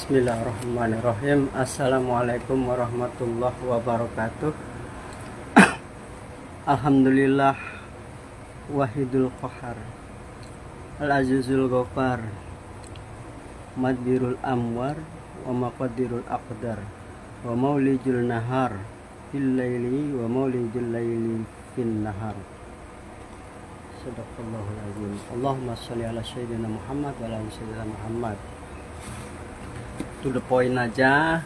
Bismillahirrahmanirrahim. Assalamualaikum warahmatullahi wabarakatuh. Alhamdulillah wahidul qahar, al-azizul ghafar, madbirul amwar, wa maqadirul aqdar, wa maulijul nahar fil laili, wa maulijul laili fin nahar. Sadaqallahul azim. Allahumma sholli ala sayyidina Muhammad wa ala sayyidina Muhammad. To the point aja,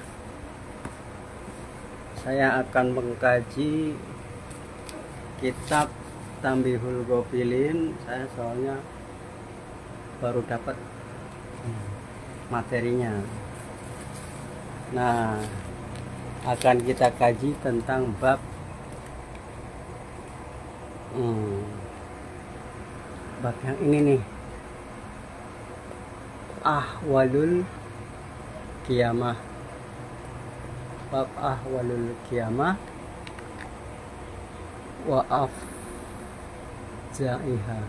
saya akan mengkaji kitab Tambihul Ghafilin. Saya soalnya baru dapat materinya. Nah, akan kita kaji tentang bab bab yang ini nih, ahwalul kiamah. Bab ahwalul kiamah wa afzaiha.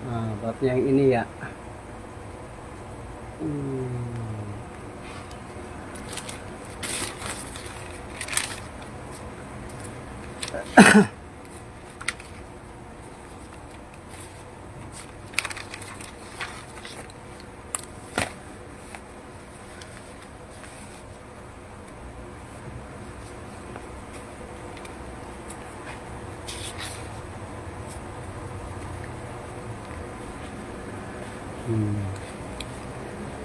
Nah, bab yang ini ya.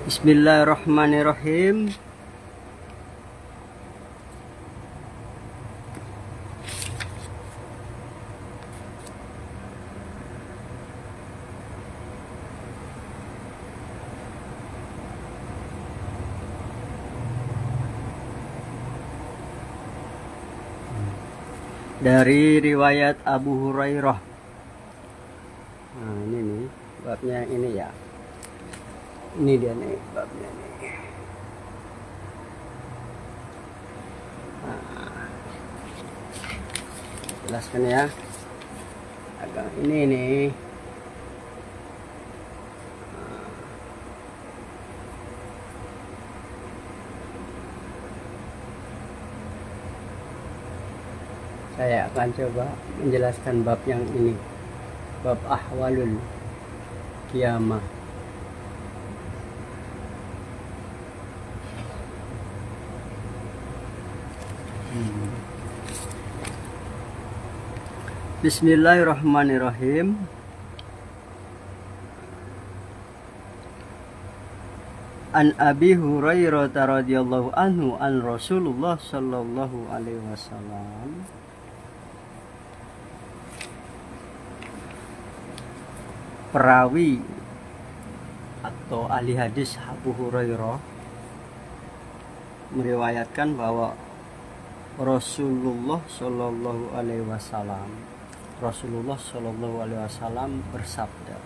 Bismillahirrahmanirrahim. Dari riwayat Abu Hurairah. Nah, ini nih babnya ini ya. Ini dia nih babnya nih. Nah, jelaskan ya. Agak ini nih. Saya akan coba menjelaskan bab yang ini. Bab ahwalul kiamah. Bismillahirrahmanirrahim. An Abi Hurairah radhiyallahu anhu an Rasulullah sallallahu alaihi wasallam. Perawi atau ahli hadis Abu Hurairah meriwayatkan bahwa Rasulullah sallallahu alaihi wasallam bersabda,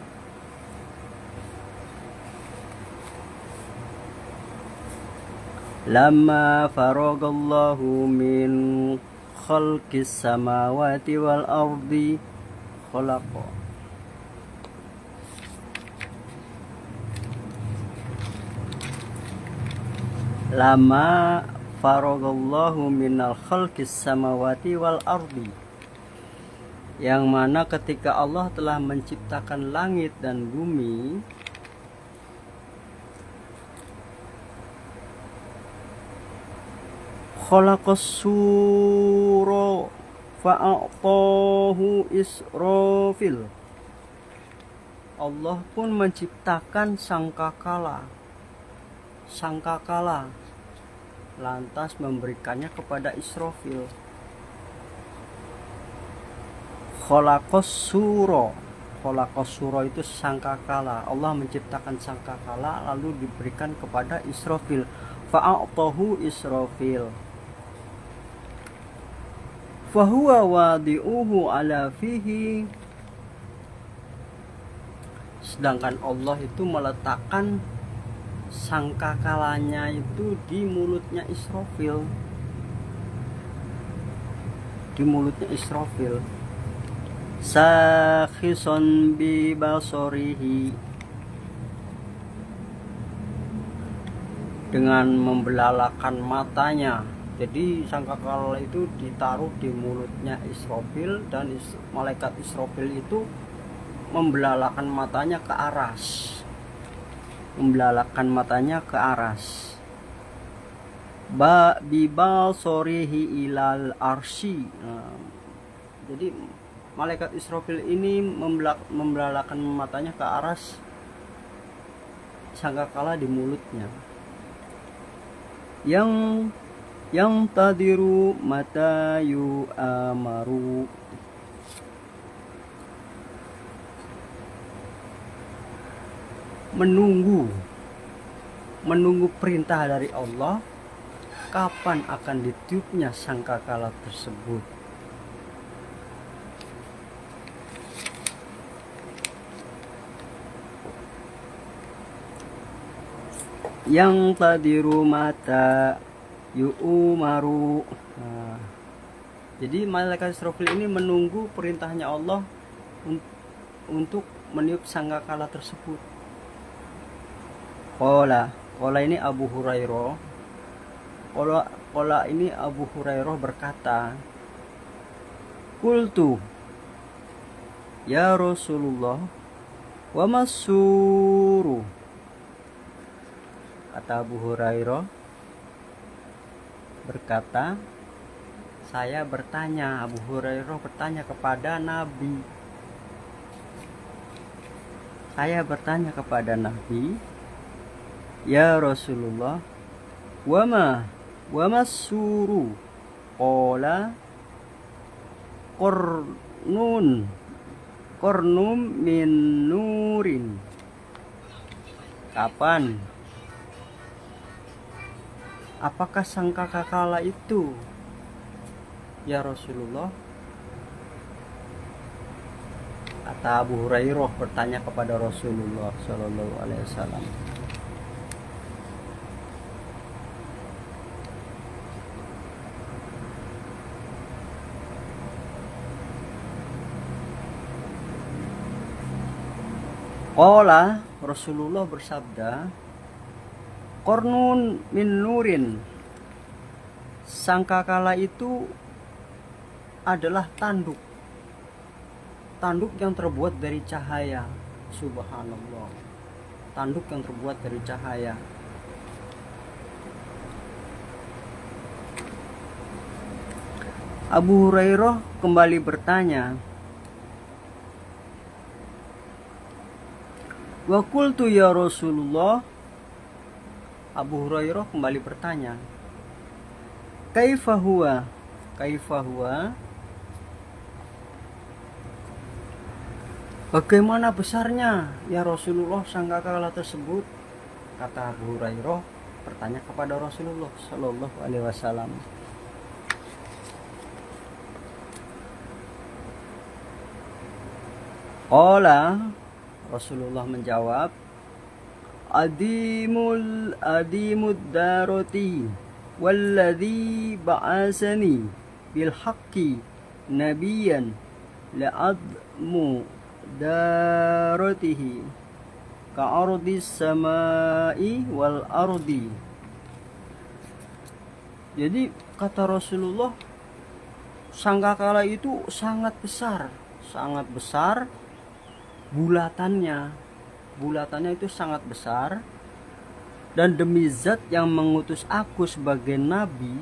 "Lamma faragallahu min khalqis samawati wal ardi khalaqa." Lama faragallahu minal khalqis samawati wal ardi, yang mana ketika Allah telah menciptakan langit dan bumi, khalaqas sura fa'atahu Israfil. Allah pun menciptakan sangkakala, lantas memberikannya kepada Israfil. Khalaqas sura itu sangkakala. Allah menciptakan sangkakala lalu diberikan kepada Israfil. Fa'atahu Israfil. Fahuwa wadi'uhu ala fihi. Sedangkan Allah itu meletakkan sangkakalanya itu di mulutnya Israfil. Sakhison bi basorihi, dengan membelalakan matanya. Jadi sangkakala itu ditaruh di mulutnya Israfil, dan malaikat Israfil itu membelalakan matanya ke aras. Membelalakan matanya ke aras. Bibal sorihi ilal arsy. Jadi malaikat Israfil ini membelalakan matanya ke aras sangkakala di mulutnya. Yang tadiru mata yu amaru. Menunggu perintah dari Allah, kapan akan ditiupnya sangkakala tersebut. Yang tadiru mata yu'umaru. Jadi malaikat Israfil ini menunggu perintahnya Allah untuk meniup sangkakala tersebut. Qala ini Abu Hurairah. Qala ini Abu Hurairah berkata, Qultu ya Rasulullah, wa masuru. Kata Abu Hurairah berkata, saya bertanya, Abu Hurairah bertanya kepada Nabi. Saya bertanya kepada Nabi, ya Rasulullah, wama suru. Qala qornum min nurin. Kapan? Apakah sangkakala itu, ya Rasulullah? Kata Abu Hurairah bertanya kepada Rasulullah Shallallahu Alaihi Wasallam. Qala, Rasulullah bersabda, Qornun min nurin. Sangkakala itu adalah tanduk yang terbuat dari cahaya. Subhanallah. Tanduk yang terbuat dari cahaya. Abu Hurairah kembali bertanya, wa qultu ya Rasulullah. Abu Hurairah kembali bertanya, Kaifa huwa? Bagaimana besarnya ya Rasulullah sangkakala tersebut? Kata Abu Hurairah bertanya kepada Rasulullah Shallallahu Alaihi Wasallam. Qala, Rasulullah menjawab, Adimud daroti walladhi ba'asani bil haqqi nabiyan la'admu darotihi ka'ardis samai wal ardi. Jadi kata Rasulullah, sangkakala itu sangat besar bulatannya itu sangat besar, dan demi zat yang mengutus aku sebagai nabi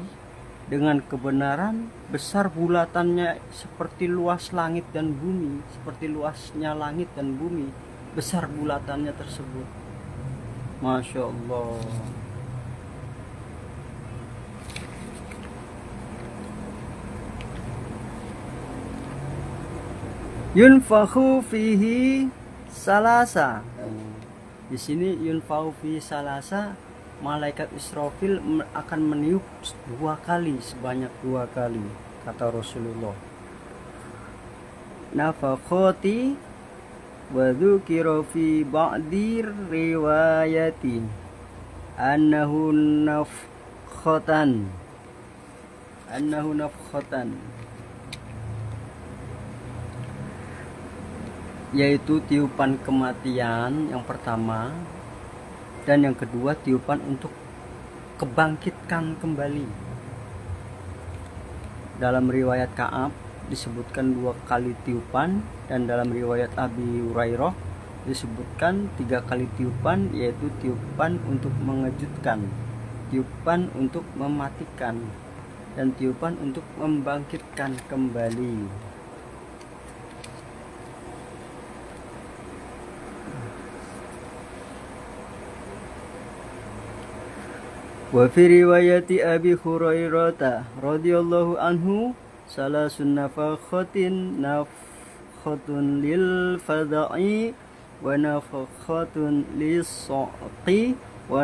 dengan kebenaran, besar bulatannya seperti luas langit dan bumi, seperti luasnya langit dan bumi, besar bulatannya tersebut. Masya Allah. Yunfakhu fihi salasa. Di sini yunfakhu fihi salasa, malaikat Israfil akan meniup sebanyak dua kali, kata Rasulullah. Nafakhati wa dzukira fi ba'dir riwayati annahu nafkhatan. Yaitu tiupan kematian yang pertama, dan yang kedua tiupan untuk kebangkitkan kembali. Dalam riwayat Ka'ab disebutkan 2 kali tiupan, dan dalam riwayat Abi Hurairah disebutkan 3 kali tiupan, yaitu tiupan untuk mengejutkan, tiupan untuk mematikan, dan tiupan untuk membangkitkan kembali. Wa fi riwayati Abi Hurairah radhiyallahu anhu salasun nafakhatin, nafkhatun lil fada'i, wa nafkhatun lis saqi, wa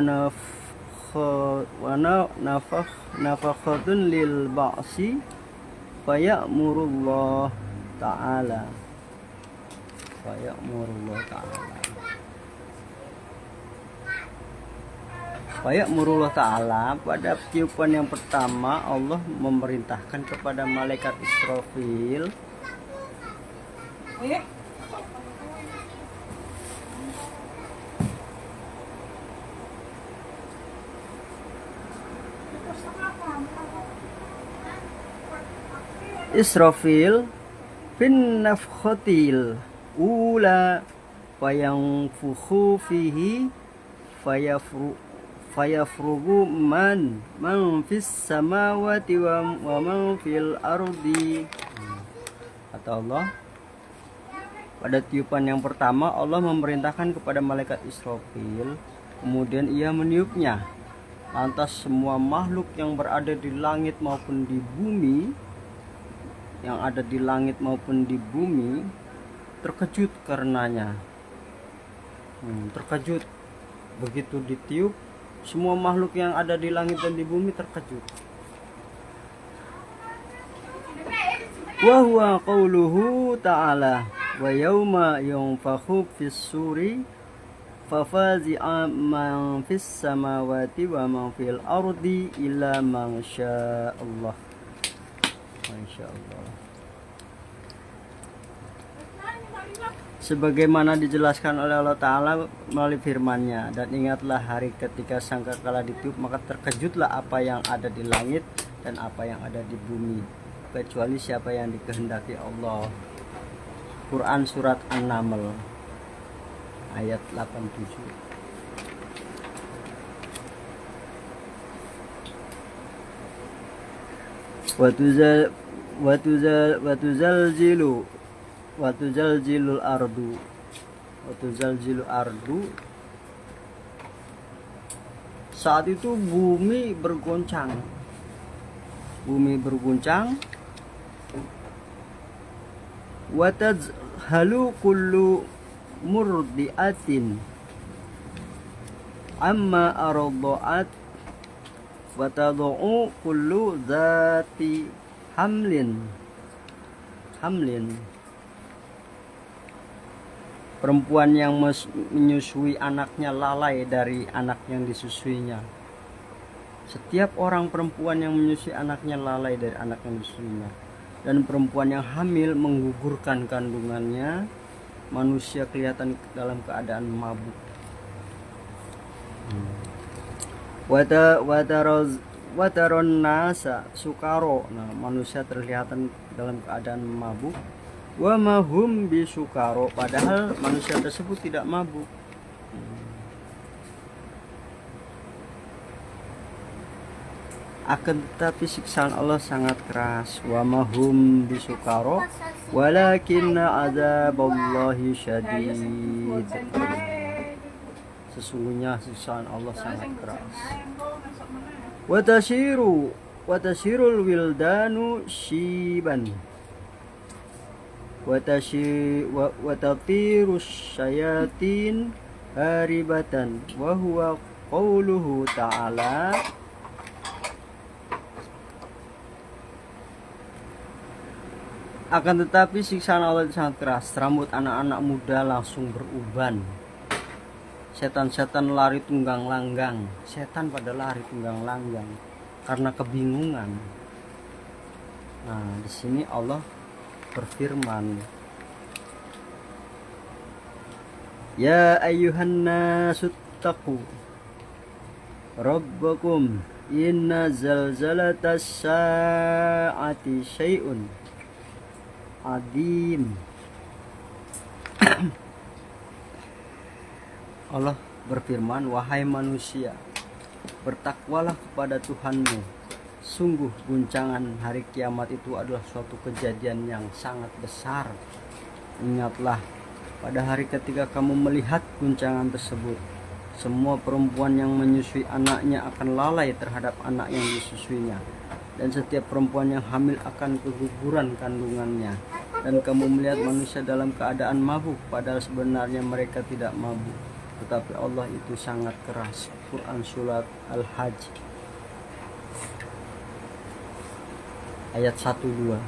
nafakhatun lil ba'si, fayamurullah ta'ala. Fayamurullah ta'ala, pada tiupan yang pertama Allah memerintahkan kepada malaikat Israfil fin nafkhatil ula fayanfukhu fihi fayafrugu man fis samawati wa man fil ardi. Kata Allah, pada tiupan yang pertama Allah memerintahkan kepada malaikat Israfil, kemudian ia meniupnya. Lantas semua makhluk yang berada di langit maupun di bumi, terkejut karenanya. Terkejut begitu ditiup, semua makhluk yang ada di langit dan di bumi terkejut. Wa huwa qauluhu ta'ala, wa yauma yunfakhu fis suri fafazi'a man fis samawati wa man fil ardi illa man sya'allah. Masyaallah. Sebagaimana dijelaskan oleh Allah Ta'ala melalui firman-Nya, dan ingatlah hari ketika sangkakala ditiup, maka terkejutlah apa yang ada di langit dan apa yang ada di bumi, kecuali siapa yang dikehendaki Allah. Quran surat An-Naml ayat 87. Watuzaljilul ardu, saat itu bumi berguncang. Watazhalu kullu murdiatin amma arda'at, watad'u kullu dzati hamlin. Perempuan yang menyusui anaknya lalai dari anak yang disusuinya. Setiap orang perempuan yang menyusui anaknya lalai dari anak yang disusuinya. Dan perempuan yang hamil menggugurkan kandungannya. Manusia kelihatan dalam keadaan mabuk. Wataron nasa sukaro. Nah, manusia terlihat dalam keadaan mabuk. Wa mahum bisukaro, padahal manusia tersebut tidak mabuk. Akan tetapi siksaan Allah sangat keras. Wa mahum bisukaro walakinna adzaballahi syadid. Sesungguhnya siksaan Allah sangat keras. Watasirul wildanu shiban, watatirus syayatin haribatan, wa huwa qauluhu ta'ala. Akan tetapi siksaan Allah sangat keras. Rambut anak-anak muda langsung beruban. Setan-setan lari tunggang langgang. Setan pada lari tunggang langgang karena kebingungan. Nah, di sini Allah berfirman, ya ayyuhan nasu taqu rabbakum inna zalzalatas sa'ati syai'un adim. Allah berfirman, wahai manusia, bertakwalah kepada Tuhanmu. Sungguh guncangan hari kiamat itu adalah suatu kejadian yang sangat besar. Ingatlah, pada hari ketika kamu melihat guncangan tersebut, semua perempuan yang menyusui anaknya akan lalai terhadap anak yang disusuinya, dan setiap perempuan yang hamil akan keguguran kandungannya. Dan kamu melihat manusia dalam keadaan mabuk, padahal sebenarnya mereka tidak mabuk, tetapi Allah itu sangat keras. Quran Surat Al-Hajj ayat 1-2.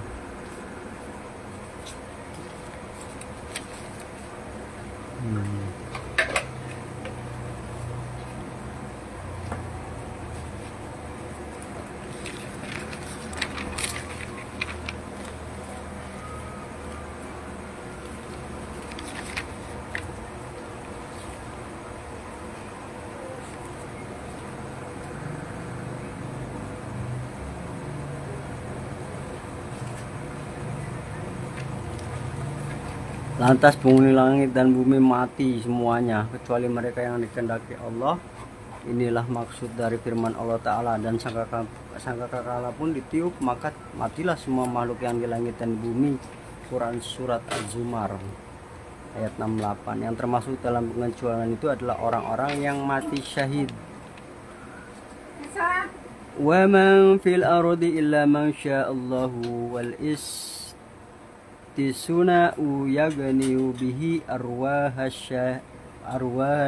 Lantas penghuni langit dan bumi mati semuanya kecuali mereka yang dikehendaki Allah. Inilah maksud dari firman Allah Ta'ala, dan sangkakala pun ditiup maka matilah semua makhluk yang di langit dan bumi. Quran Surat Az-Zumar ayat 68. Yang termasuk dalam pengecualian itu adalah orang-orang yang mati syahid. Wa man fil ardi illa man sya'allahu wal tisuna'u yagniu bihi arwah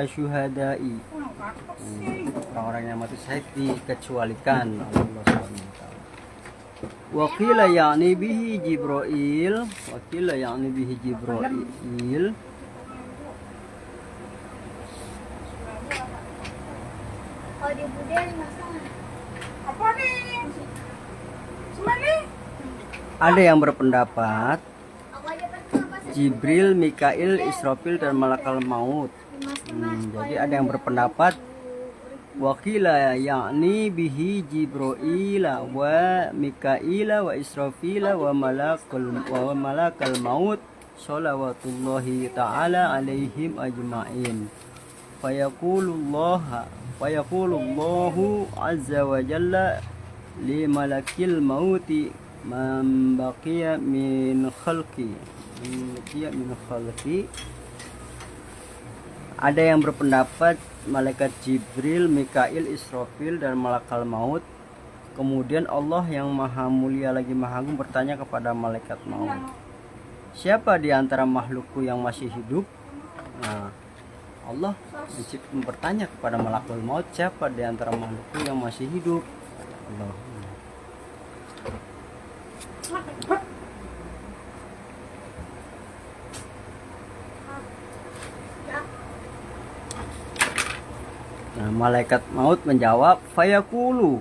syuhada'i. Orang-orang yang mati syahid dikecualikan oleh Allah SWT. Wa qila ya'ni bihi Jibril, ada yang berpendapat Jibril, Mikail, Israfil, dan Malakal Maut. Jadi ada yang berpendapat wakila yakni bihi Jibrila wa Mikaila wa Israfila wa Malakal Maut sholawatullahi ta'ala alaihim ajma'in. Fayaqulullahu azza wa jalla li malakil mauti man baqiya min khalqi. Ada yang berpendapat malaikat Jibril, Mikail, Israfil, dan Malakal Maut. Kemudian Allah yang maha mulia lagi maha agung bertanya kepada malaikat maut, siapa di antara makhlukku yang masih hidup? Nah, Allah bertanya kepada Malakul Maut, siapa di antara makhlukku yang masih hidup? Allah. Nah, malaikat maut menjawab, fayaqulu,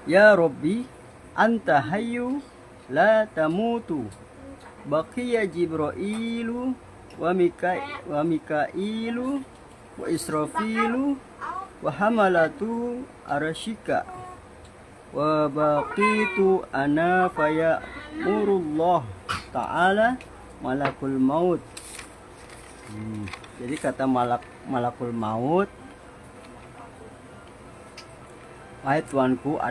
ya Rabbi, anta hayyu la tamutu, baqiya Jibrailu wa Mikailu wa Israfilu wa hamalatu arsyika wa baqitu ana fayamurullah ta'ala malakul maut. Jadi kata malakul maut, wahai Tuanku,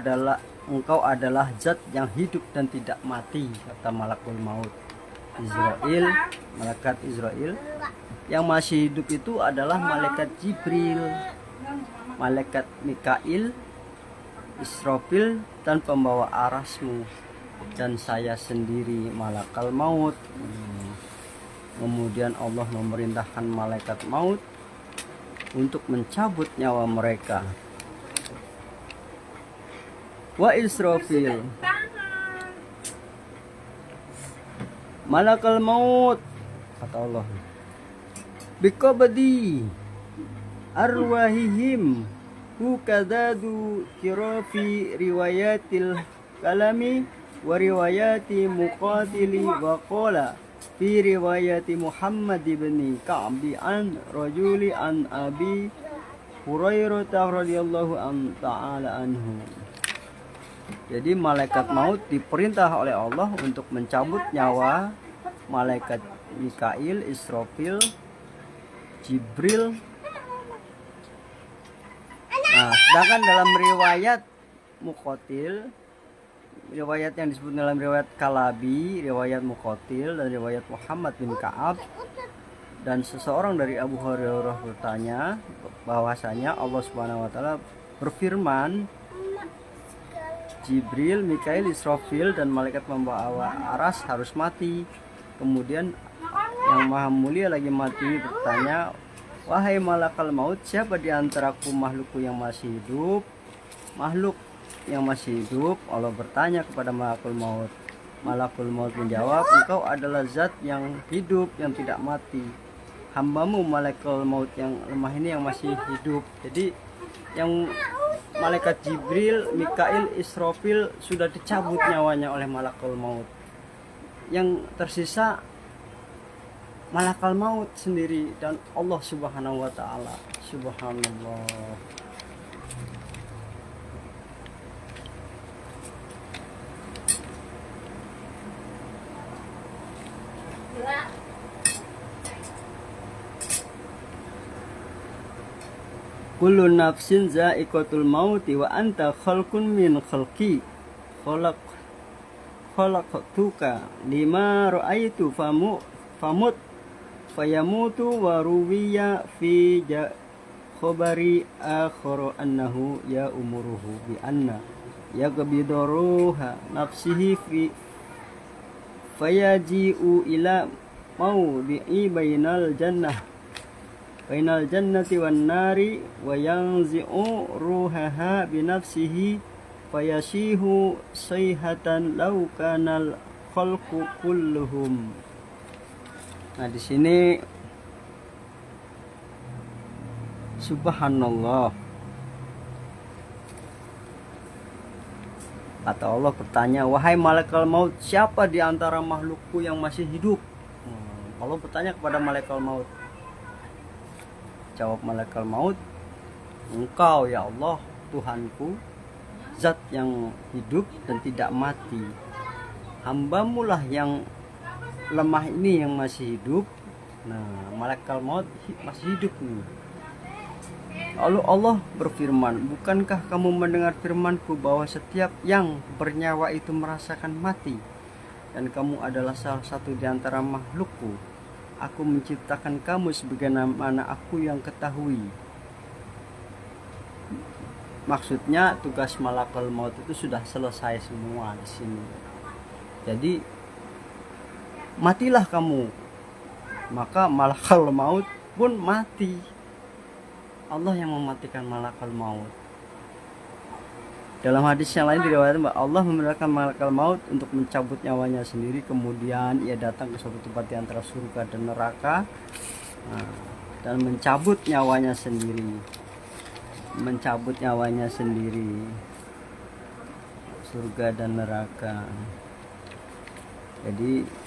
engkau adalah zat yang hidup dan tidak mati, kata malakul maut. Malaikat Israel yang masih hidup itu adalah malaikat Jibril, malaikat Mikail, Israfil, dan pembawa arasmu, dan saya sendiri malakal maut. Kemudian Allah memerintahkan malaikat maut untuk mencabut nyawa mereka. Wa Israfil, malakal maut, kata Allah, biqabdi arwahihim hukadadu kirafi riwayatil kalami wa riwayati muqatili wa qala fi riwayati Muhammad ibn Ka'bi an rajuli an Abi Hurairah radhiyallahu ta'ala anhu. Jadi malaikat maut diperintah oleh Allah untuk mencabut nyawa malaikat Mikail, Israfil, Jibril. Nah, sedangkan dalam riwayat Muqatil, riwayat yang disebut dalam riwayat Kalabi, riwayat Muqatil dan riwayat Muhammad bin Ka'ab, dan seseorang dari Abu Hurairah bertanya bahwasanya Allah Subhanahu wa taala berfirman, Jibril, Mikail, Israfil dan malaikat membawa aras harus mati. Kemudian yang maha mulia lagi mati bertanya, wahai malakal maut, siapa di antaraku makhlukku yang masih hidup? Makhluk yang masih hidup, Allah bertanya kepada malakul maut. Malakul maut menjawab, engkau adalah zat yang hidup, yang tidak mati. Hambamu malakul maut yang lemah ini yang masih hidup. Jadi yang malaikat Jibril, Mikail, Israfil sudah dicabut nyawanya oleh malakul maut. Yang tersisa malakul maut sendiri dan Allah Subhanahu wa taala. Subhanallah. Kullu nafsin za'iqatul mauti wa anta khalqun min khalqi khalaqtuka lima ra'aitu famut fayamutu wa ruwiya fi khabari akhara annahu ya umuruhu bi anna yaqbiduruha nafsihi fi fayaji'u ila mawdi'i bainal jannati wan nari wa yanzi'u ruhaha bi nafsihi fayashihu sayhatan law kanal khalqu kulluhum. Nah, di sini subhanallah, kata Allah bertanya, wahai malaikat maut, siapa di antara makhlukku yang masih hidup? Allah bertanya kepada malaikat maut. Jawab malaikat maut, engkau ya Allah, Tuhanku, zat yang hidup dan tidak mati. Hambamulah yang lemah ini yang masih hidup. Nah, malaikat maut masih hidup nih. Lalu Allah berfirman, bukankah kamu mendengar firmanku bahwa setiap yang bernyawa itu merasakan mati, dan kamu adalah salah satu di antara makhlukku. Aku menciptakan kamu sebagaimana aku yang ketahui. Maksudnya tugas malakul maut itu sudah selesai semua di sini. Jadi matilah kamu. Maka malakul maut pun mati. Allah yang mematikan malakul maut. Dalam hadis yang lain diriwayatkan bahwa Allah memerintahkan malakul maut untuk mencabut nyawanya sendiri, kemudian ia datang ke suatu tempat di antara surga dan neraka, dan mencabut nyawanya sendiri. Mencabut nyawanya sendiri. Surga dan neraka. Jadi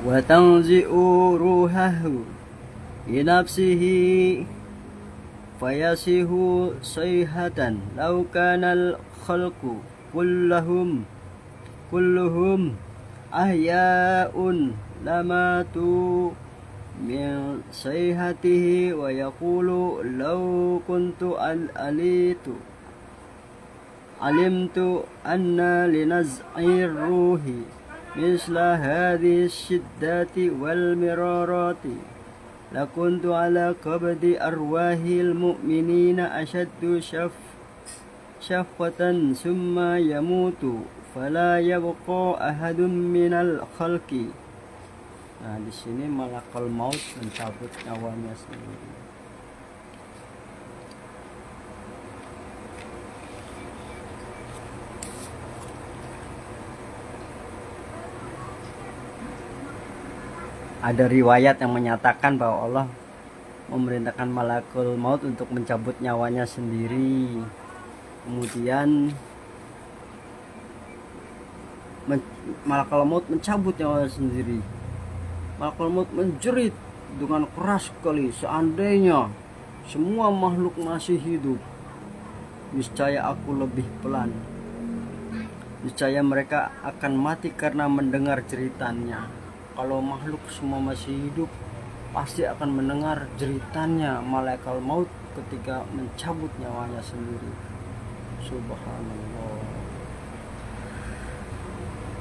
wa tanzi'u ruhahu binafsihi fayasihu sayhatan law kanal khalqu kulluhum ahya'un lamatu min sayhatihi wa yaqulu law kuntu alimtu anna linaz'ir ruhi misla hadhihi syiddati wal mirarati lakuntu ala qabdi arwahil mu'minina ashaddu syafqatan summa yamutu fala yabqa ahadun minal khalqi. Nah, di sini malakul maut mencabut nyawanya sendiri. Ada riwayat yang menyatakan bahwa Allah memerintahkan malakul maut untuk mencabut nyawanya sendiri. Kemudian malakul maut mencabut nyawanya sendiri. Malakul maut menjerit dengan keras sekali, seandainya semua makhluk masih hidup, niscaya aku lebih pelan. Niscaya mereka akan mati karena mendengar jeritannya. Kalau makhluk semua masih hidup, pasti akan mendengar jeritannya malaikat maut ketika mencabut nyawanya sendiri. Subhanallah.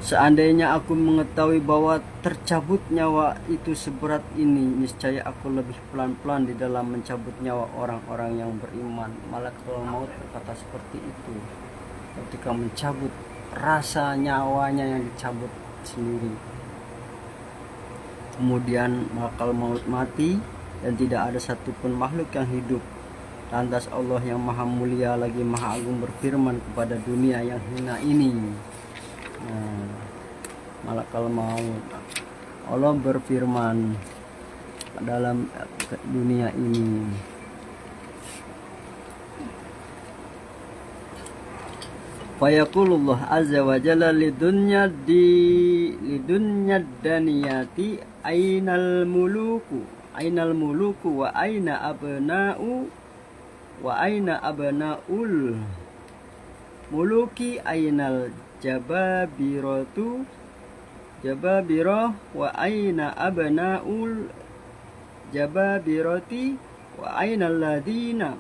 Seandainya aku mengetahui bahwa tercabut nyawa itu seberat ini, niscaya aku lebih pelan-pelan di dalam mencabut nyawa orang-orang yang beriman. Malaikat maut berkata seperti itu ketika mencabut rasa nyawanya yang dicabut sendiri. Kemudian malaikat maut mati dan tidak ada satupun makhluk yang hidup. Lantas Allah yang maha mulia lagi maha agung berfirman kepada dunia yang hina ini. Malaikat maut, Allah berfirman dalam dunia ini, fayaqulullah azza wa jalla lidunya daniyati ainal muluku wa aina abnaul muluki ainal jababirah wa aina abnaul jababirati wa aina alladhina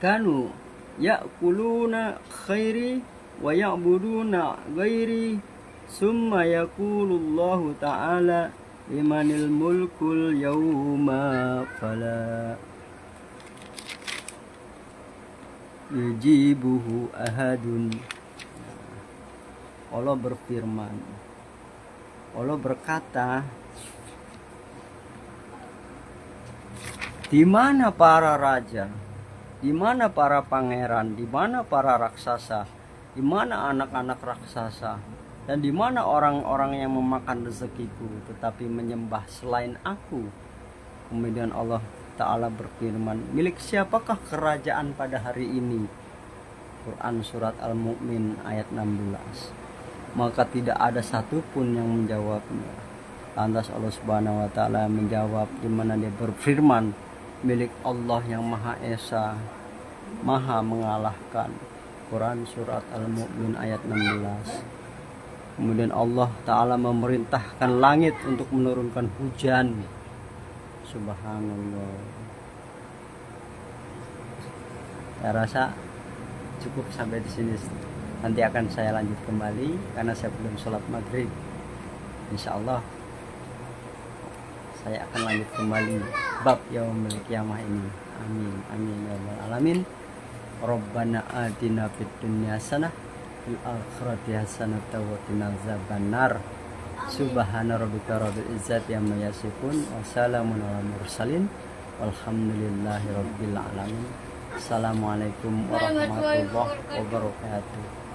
kanu ya'kuluna khairi wa ya'buduna ghairi. Summa yaqulullahu ta'ala limanil mulkul yawma fala yujibuhu ahadun. Allah berfirman, Allah berkata, di mana para raja, di mana para pangeran, di mana para raksasa, di mana anak-anak raksasa, dan di mana orang-orang yang memakan rezekiku tetapi menyembah selain aku. Kemudian Allah Ta'ala berfirman, milik siapakah kerajaan pada hari ini? Quran surat Al-Mu'min ayat 16. Maka tidak ada satupun yang menjawabnya. Lantas Allah Subhanahu wa Ta'ala menjawab di mana dia berfirman, milik Allah yang Maha Esa, Maha mengalahkan. Quran surat Al-Mu'min ayat 16. Kemudian Allah Ta'ala memerintahkan langit untuk menurunkan hujan. Subhanallah. Saya rasa cukup sampai di sini. Nanti akan saya lanjut kembali karena saya belum sholat maghrib. Insya Allah saya akan lanjut kembali bab yaumil qiyamah ini. Amin amin ya rabbal alamin. Rabbana atina fid dunya hasanah fil akhirati hasanah wa qina azabannar. Subhana rabbika rabbil izzati amma yasifun wa salamun alal mursalin walhamdulillahi rabbil alamin. Assalamualaikum warahmatullahi wabarakatuh.